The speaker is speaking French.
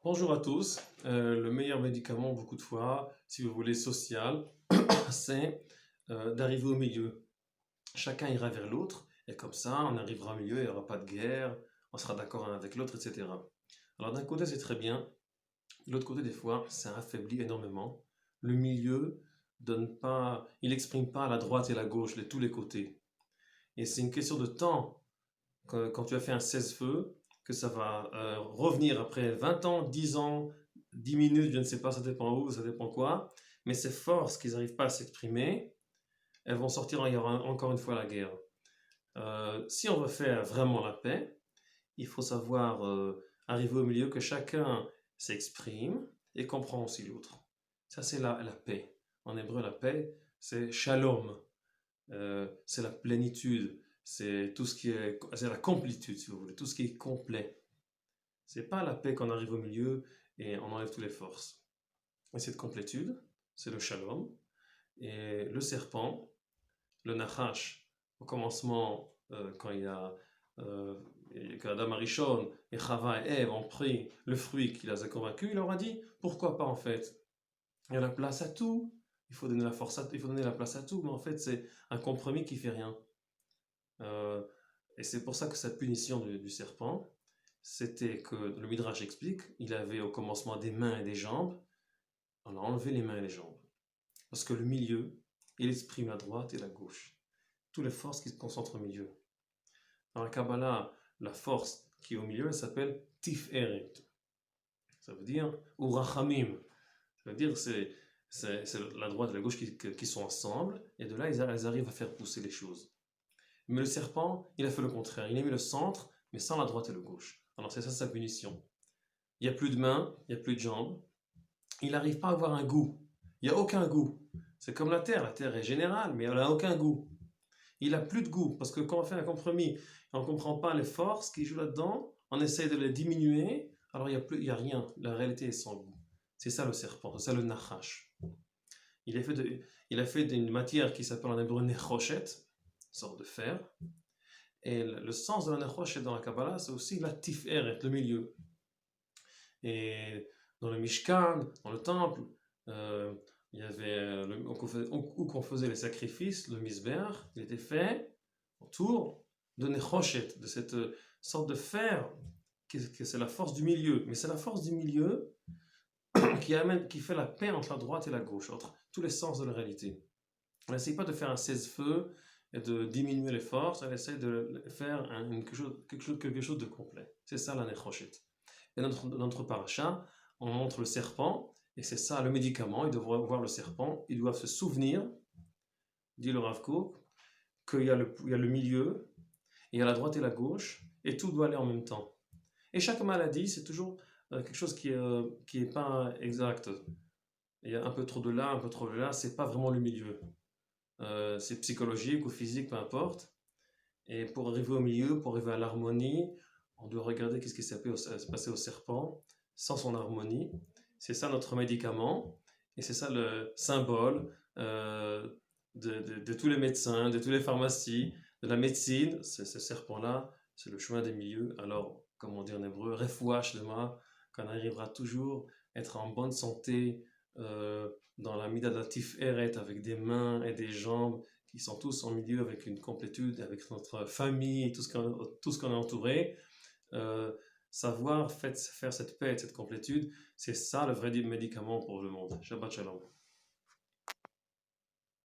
Bonjour à tous. Le meilleur médicament, beaucoup de fois, si vous voulez, social, c'est d'arriver au milieu. Chacun ira vers l'autre, et comme ça, on arrivera au milieu, il n'y aura pas de guerre, on sera d'accord un avec l'autre, etc. Alors d'un côté, c'est très bien. De l'autre côté, des fois, ça affaiblit énormément. Le milieu donne pas, il n'exprime pas la droite et la gauche, tous les côtés. Et c'est une question de temps quand tu as fait un 16 feux, que ça va revenir après 20 ans, 10 ans, 10 minutes, je ne sais pas, ça dépend où, ça dépend quoi. Mais ces forces qu'ils n'arrivent pas à s'exprimer, elles vont sortir, il y aura encore une fois la guerre. Si on veut faire vraiment la paix, il faut savoir arriver au milieu, que chacun s'exprime et comprend aussi l'autre. Ça, c'est la paix. En hébreu, la paix, c'est shalom. C'est la plénitude, c'est tout ce qui est, c'est la complétude, si vous voulez, tout ce qui est complet. C'est pas la paix qu'on arrive au milieu et on enlève toutes les forces. Et cette complétude, c'est le shalom. Et le serpent, le nachash, au commencement, quand il y a qu'Adam Arishon et Chava et Ève ont pris le fruit qui les a convaincus, il leur a dit pourquoi pas en fait. Il y a la place à tout, il faut donner la force il faut donner la place à tout, mais en fait c'est un compromis qui fait rien. Et c'est pour ça que cette punition du serpent, c'était que le Midrash explique, il avait au commencement des mains et des jambes, on a enlevé les mains et les jambes. Parce que le milieu, il exprime la droite et la gauche. Toutes les forces qui se concentrent au milieu. Dans la Kabbalah, la force qui est au milieu, elle s'appelle Tiferet. Ça veut dire, ou Rachamim. Ça veut dire, c'est la droite et la gauche qui sont ensemble, et de là, elles arrivent à faire pousser les choses. Mais le serpent, il a fait le contraire. Il a mis le centre, mais sans la droite et la gauche. Alors c'est ça sa punition. Il n'y a plus de mains, il n'y a plus de jambes. Il n'arrive pas à avoir un goût. Il n'y a aucun goût. C'est comme la terre est générale, mais elle n'a aucun goût. Il n'a plus de goût, parce que quand on fait un compromis, on ne comprend pas les forces qui jouent là-dedans, on essaie de les diminuer, alors il y a rien. La réalité est sans goût. C'est ça le serpent, c'est ça le nachash. Il a fait d'une matière qui s'appelle en hébreu nechoshet, sorte de fer. Et le sens de la nechoshet dans la Kabbalah, c'est aussi la tiferet, le milieu. Et dans le Mishkan, dans le temple, il y avait où qu'on faisait les sacrifices, le misber, il était fait autour de nechoshet, de cette sorte de fer, que c'est la force du milieu. Mais c'est la force du milieu qui fait la paix entre la droite et la gauche, entre tous les sens de la réalité. On n'essaye pas de faire un 16 feux et de diminuer les forces, on essaie de faire quelque chose de complet. C'est ça la nechoshet. Et dans notre paracha, on montre le serpent, et c'est ça le médicament. Ils doivent voir le serpent, ils doivent se souvenir, dit le Rav Kook, qu'il y a le milieu, il y a la droite et la gauche, et tout doit aller en même temps. Et chaque maladie, c'est toujours quelque chose qui est pas exact. Il y a un peu trop de là, un peu trop de là, c'est pas vraiment le milieu. C'est psychologique ou physique, peu importe. Et pour arriver au milieu, pour arriver à l'harmonie, on doit regarder qu'est-ce qui s'est passé au serpent sans son harmonie. C'est ça notre médicament, et c'est ça le symbole de tous les médecins, de toutes les pharmacies, de la médecine. C'est ce serpent-là, c'est le chemin des milieux. Alors, comme on dit en hébreu, refoua shlema, qu'on arrivera toujours à être en bonne santé, dans la mida tiferet, avec des mains et des jambes qui sont tous en milieu, avec une complétude, avec notre famille, tout ce qu'on est entouré. Savoir faire cette paix et cette complétude, c'est ça le vrai médicament pour le monde. Shabbat Shalom.